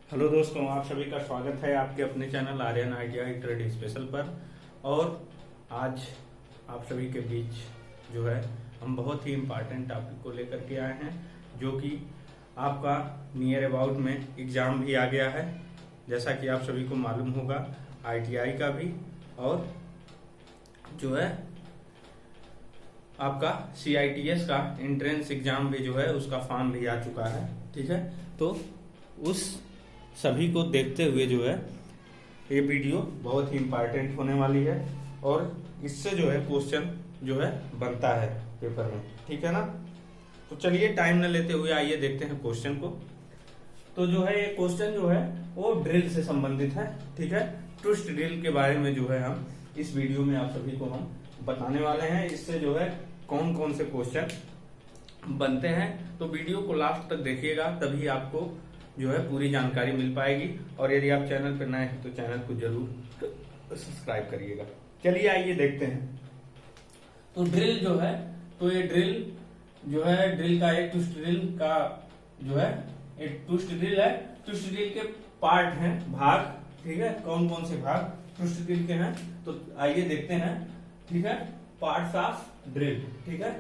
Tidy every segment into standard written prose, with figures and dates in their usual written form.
Hello दोस्तों, आप सभी का स्वागत है आपके अपने channel Aryan ITI trade special पर। और आज आप सभी के बीच जो है हम बहुत ही इम्पोर्टेंट टॉपिक को लेकर के आए हैं, जो कि आपका नियर अबाउट में एग्ज़ाम भी आ गया है। जैसा कि आप सभी को मालूम होगा, ITI का भी और जो है आपका CITS का एंट्रेंस एग्जाम भी जो है उसका फॉर्म भी आ चुका है। ठीक है, तो उस सभी को देखते हुए जो है ये वीडियो बहुत ही इम्पोर्टेंट होने वाली है और इससे जो है क्वेश्चन जो है बनता है पेपर में। ठीक है ना, तो चलिए टाइम न लेते हुए आइए देखते हैं क्वेश्चन को। तो जो है ये क्वेश्चन जो है वो ड्रिल से संबंधित है। ठीक है, ट्विस्ट ड्रिल के बारे में जो है हम इस वीडियो में आप सभी को हम बताने वाले हैं। इससे जो है कौन कौन से क्वेश्चन बनते हैं, तो वीडियो को लास्ट तक देखिएगा, तभी आपको जो है पूरी जानकारी मिल पाएगी। और यदि आप चैनल पर नए हैं तो चैनल को जरूर सब्सक्राइब करिएगा। चलिए आइए देखते हैं। तो ड्रिल जो है, तो ये ड्रिल जो है ड्रिल का एक ट्विस्ट ड्रिल का जो है एक ट्विस्ट ड्रिल है। ट्विस्ट ड्रिल के पार्ट हैं, भाग। ठीक है, कौन कौन से भाग ट्विस्ट ड्रिल के हैं, तो आइए देखते हैं। ठीक है, पार्ट्स ऑफ ड्रिल। ठीक है,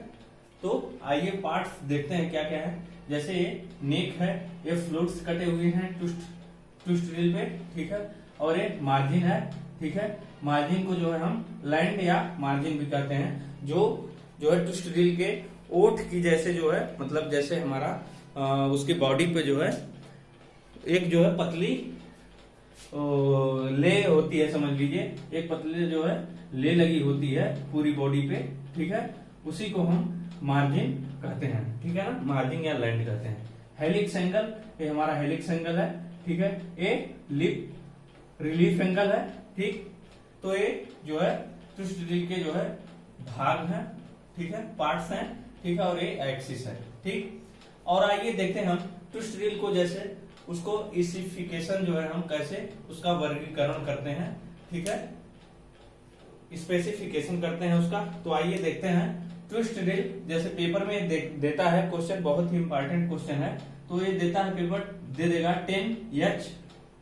तो आइए पार्ट्स देखते हैं क्या क्या है। जैसे ये नेक है, ये फ्लोट्स कटे हुए हैं ट्विस्ट ड्रिल पे। ठीक है, और ये मार्जिन है। ठीक है, मार्जिन को जो है हम लैंड या मार्जिन भी कहते हैं, जो है ट्विस्ट ड्रिल के ओठ की जैसे जो है, मतलब जैसे हमारा उसकी बॉडी पे जो है एक जो है पतली ले होती है, समझ लीजिए एक पतली जो है ले लगी होती है पूरी बॉडी पे। ठीक है, उसी को हम मार्जिन कहते हैं। ठीक है ना, मार्जिन या लैंड कहते हैं। हेलिक्स एंगल, ये हमारा हेलिक्स एंगल है। ठीक है, ये लिप रिलीफ एंगल है। ठीक, तो ये जो है ट्विस्ट ड्रिल के जो है भाग हैं। ठीक है, पार्ट्स हैं। ठीक है, और ये एक्सिस है। ठीक, और आइए देखते हैं हम ट्विस्ट ड्रिल को, जैसे उसको स्पेसिफिकेशन जो है हम कैसे उसका वर्गीकरण करते हैं। ठीक है, स्पेसिफिकेशन करते हैं उसका। तो आइए देखते हैं। ट्विस्ट ड्रिल जैसे पेपर में देता है क्वेश्चन, बहुत ही इंपॉर्टेंट क्वेश्चन है। तो ये देता है पेपर, दे देगा 10H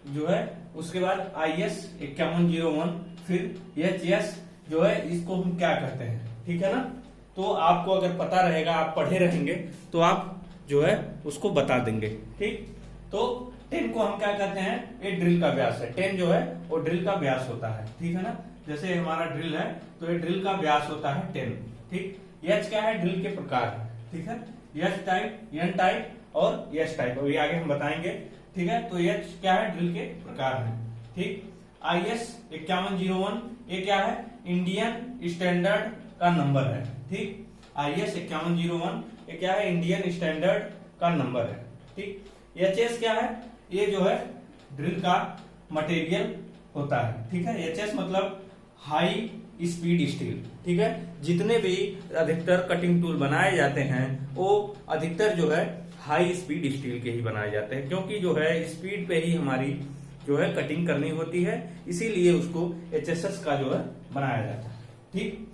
जो है, उसके बाद IS 5101, फिर HS जो है, इसको हम क्या कहते हैं। ठीक है ना, तो आपको अगर पता रहेगा, आप पढ़े रहेंगे, तो आप जो है उसको बता देंगे। ठीक, तो 10 को हम क्या कहते हैं, ये ड्रिल का व्यास है। 10 जो है वो ड्रिल का व्यास होता है। ठीक है ना, जैसे हमारा ड्रिल है तो ये ड्रिल का व्यास होता है 10। ठीक, H क्या है, ड्रिल के प्रकार। ठीक है, H टाइप, N टाइप और S टाइप, और ये आगे हम बताएंगे। ठीक है, तो H क्या है, ड्रिल के प्रकार है। ठीक, IS 5101 ये क्या है, इंडियन स्टैंडर्ड का नंबर है। ठीक, IS 5101 ये क्या है, इंडियन स्टैंडर्ड का नंबर है। ठीक, HS क्या है, ये जो है ड्रिल का मटेरियल होता है। ठीक है, HS मतलब हाई स्पीड स्टील। ठीक है, जितने भी अधिकतर कटिंग टूल बनाए जाते हैं वो अधिकतर जो है हाई स्पीड स्टील के ही बनाए जाते हैं, क्योंकि जो है स्पीड पे ही हमारी जो है कटिंग करनी होती है, इसीलिए उसको HSS का जो है बनाया जाता है। ठीक,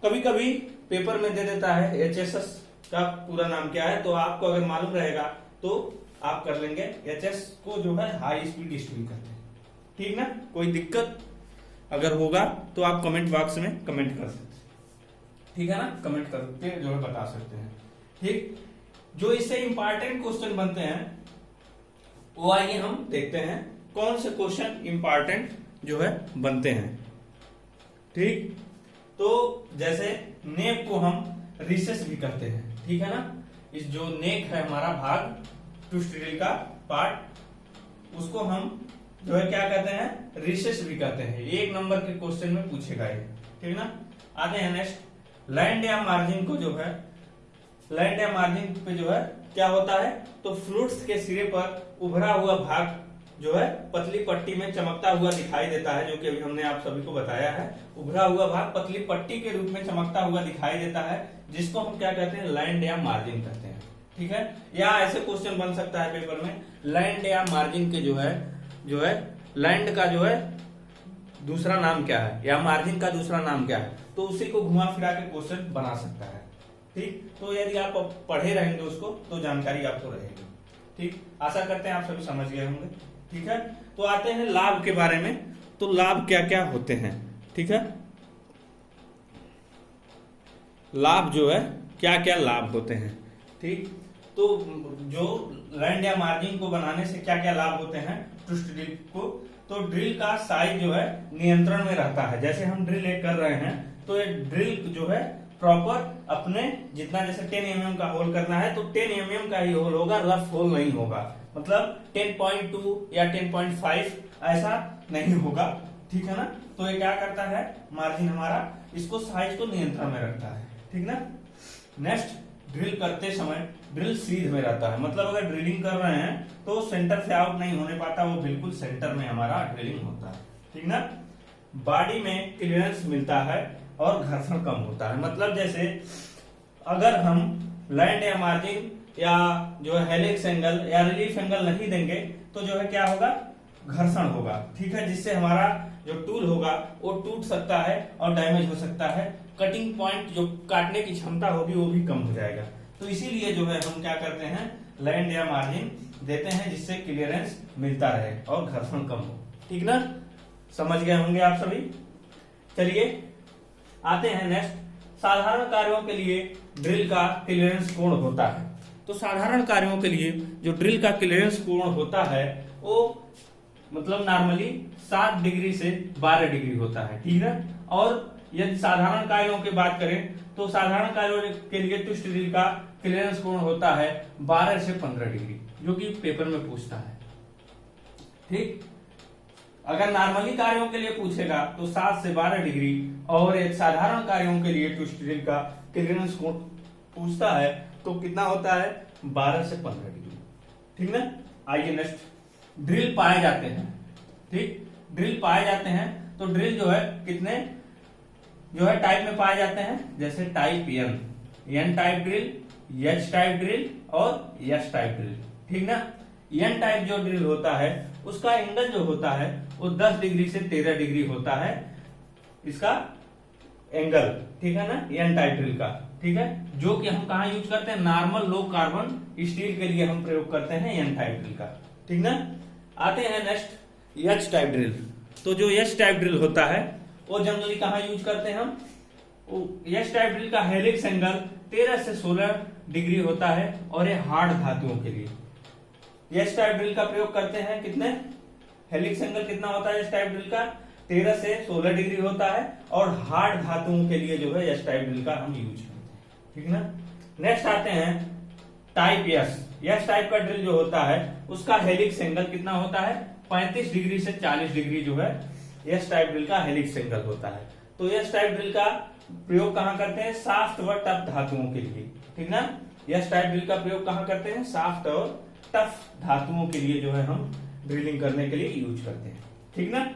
कभी कभी पेपर में दे देता है HSS का पूरा नाम क्या है, तो आपको अगर मालूम रहेगा तो आप कर लेंगे। HS को जो है हाई स्पीड स्टील कहते हैं। ठीक ना, कोई दिक्कत अगर होगा तो आप कमेंट बॉक्स में कमेंट कर सकते हैं। ठीक है ना, कमेंट करके जो है बता सकते हैं। ठीक, जो इससे इंपॉर्टेंट क्वेश्चन बनते हैं वो आइए हम देखते हैं कौन से क्वेश्चन इंपॉर्टेंट जो है बनते हैं। ठीक, तो जैसे नेक को हम रिसेस भी करते हैं। ठीक है ना, इस जो नेक है हमारा भाग ट्विस्ट ड्रिल का पार्ट, उसको हम जो है क्या कहते हैं, रिसेस भी कहते हैं। 1 नंबर के क्वेश्चन में पूछेगा ये। ठीक ना, आते हैं नेक्स्ट। लैंड या मार्जिन को जो है, लैंड या मार्जिन पे जो है क्या होता है, तो फ्लूट्स के सिरे पर उभरा हुआ भाग जो है पतली पट्टी में चमकता हुआ दिखाई देता है, जो कि अभी हमने आप सभी को बताया है। उभरा हुआ भाग पतली पट्टी के रूप में चमकता हुआ दिखाई देता है, जिसको हम क्या कहते हैं, लैंड या मार्जिन कहते हैं। ठीक है, या ऐसे क्वेश्चन बन सकता है पेपर में, लैंड या मार्जिन के जो है लैंड का जो है दूसरा नाम क्या है, या मार्जिन का दूसरा नाम क्या है, तो उसी को घुमा फिरा के क्वेश्चन बना सकता है। ठीक, तो यदि आप पढ़े रहेंगे उसको तो जानकारी आपको रहेगी। ठीक, आशा करते हैं आप सभी समझ गए होंगे। ठीक है, तो आते हैं लाभ के बारे में। तो लाभ क्या क्या होते हैं, ठीक है, लाभ जो है क्या क्या लाभ होते हैं। ठीक, तो जो लैंड या मार्जिन को बनाने से क्या क्या लाभ होते हैं ट्विस्ट ड्रिल को, तो ड्रिल का साइज जो है नियंत्रण में रहता है। जैसे हम ड्रिल एक कर रहे हैं तो ये ड्रिल जो है प्रॉपर अपने जितना, जैसे 10 mm का होल करना है तो 10 mm का ही होल होगा, रफ होल नहीं होगा। मतलब 10.2 या 10.5 ऐसा नहीं होगा, ठीक है ना। तो ये क्या करता है, मार्जिन हमारा इसको साइज को नियंत्रण में रखता है, ठीक ना। नेक्स्ट, ड्रिल करते समय ड्रिल सीध में रहता है। मतलब अगर ड्रिलिंग कर रहे हैं तो सेंटर से आउट नहीं होने पाता, वो बिल्कुल सेंटर में हमारा ड्रिलिंग होता है, ठीक ना। बॉडी में क्लियरेंस मिलता है और घर्षण कम होता है। मतलब जैसे अगर हम लैंड या मार्जिन या जो है हेलिक्स एंगल या रिलीफ एंगल नहीं देंगे तो जो है क्या होगा, घर्षण होगा, ठीक है, जिससे हमारा जो टूल होगा वो टूट सकता है और डैमेज हो सकता है। कटिंग पॉइंट जो काटने की क्षमता होगी वो भी कम हो जाएगा। तो इसीलिए जो है हम क्या करते हैं, लैंड या मार्जिन देते हैं जिससे क्लियरेंस मिलता रहे और घर्षण कम हो, ठीक ना। समझ गए होंगे आप सभी। चलिए आते हैं नेक्स्ट, साधारण कार्यों के लिए ड्रिल का क्लियरेंस कोण होता है। तो साधारण कार्यों के लिए जो ड्रिल का क्लियरेंस कोण होता है वो मतलब नॉर्मली 7 डिग्री से 12 डिग्री होता है, ठीक है। और यदि साधारण कार्यों की बात करें तो साधारण कार्यों के लिए ट्विस्ट ड्रिल का क्लियरेंस कोण होता है 12 से 15 डिग्री, जो कि पेपर में पूछता है, ठीक। अगर नॉर्मली कार्यों के लिए पूछेगा तो 7 से 12 डिग्री, और एक साधारण कार्यों के लिए ट्विस्ट ड्रिल का क्लियरेंस कोण पूछता है तो कितना होता है, 12 से 15 डिग्री, ठीक ना। आइए नेक्स्ट, ड्रिल पाए जाते हैं, ठीक। ड्रिल पाए जाते हैं तो ड्रिल जो है कितने जो है टाइप में पाए जाते हैं, जैसे type N type drill, H type drill और एस टाइप ड्रिल, ठीक ना। एन टाइप जो ड्रिल होता है उसका एंगल जो होता है वो 10 डिग्री से 13 डिग्री होता है, इसका एंगल, ठीक है ना, एन टाइप ड्रिल का, ठीक है। जो कि हम कहा यूज करते हैं, नॉर्मल लो कार्बन स्टील के लिए हम प्रयोग करते हैं एन टाइप ड्रिल का, ठीक ना। आते हैं नेक्स्ट, एच टाइप ड्रिल। तो जो एच टाइप ड्रिल होता है वो जनरली कहाँ यूज करते हैं हम, एच टाइप ड्रिल का हेलिक्स एंगल 13 से 16 डिग्री होता है और ये हार्ड धातुओं के लिए एच टाइप ड्रिल का प्रयोग करते हैं। कितने, हेलिक्स एंगल कितना होता है एच टाइप ड्रिल का, 13 से 16 डिग्री होता है, और हार्ड धातुओं के लिए जो है एच टाइप ड्रिल का हम यूज करते हैं, ठीक ना। नेक्स्ट आते हैं टाइप एस टाइप का ड्रिल जो होता है उसका हेलिक्स एंगल कितना होता है, 35 डिग्री से 40 डिग्री जो है एस टाइप ड्रिल का हेलिक्स एंगल होता है। तो एस टाइप ड्रिल का प्रयोग कहां करते हैं, साफ्ट व टफ धातुओं के लिए, ठीक ना। एस टाइप ड्रिल का प्रयोग कहां करते हैं, साफ्ट और टफ धातुओं के लिए जो है हम ड्रिलिंग करने के लिए यूज करते हैं, ठीक ना।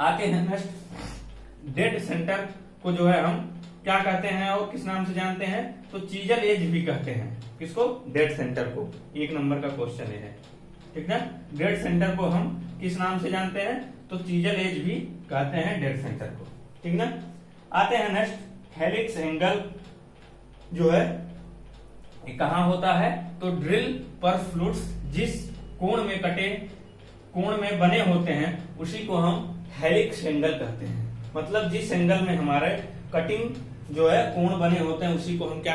आते हैं नेक्स्ट, डेड सेंटर को जो है हम क्या कहते हैं और किस नाम से जानते हैं, तो चीजल एज भी कहते हैं। किसको, डेड सेंटर को। 1 नंबर का क्वेश्चन है, ठीक ना। डेड सेंटर को हम किस नाम से जानते हैं, तो चीजल एज भी कहते हैं डेड सेंटर को, ठीक ना। आते हैं नेक्स्ट, हेलिक्स एंगल जो है ये कहां होता है, तो ड्रिल पर फ्लूइड्स जिस कोण में कटे कोण में बने होते हैं उसी को हम हेलिक्स एंगल कहते हैं। मतलब जिस एंगल में हमारे कटिंग जो है कोण बने होते हैं उसी को हम क्या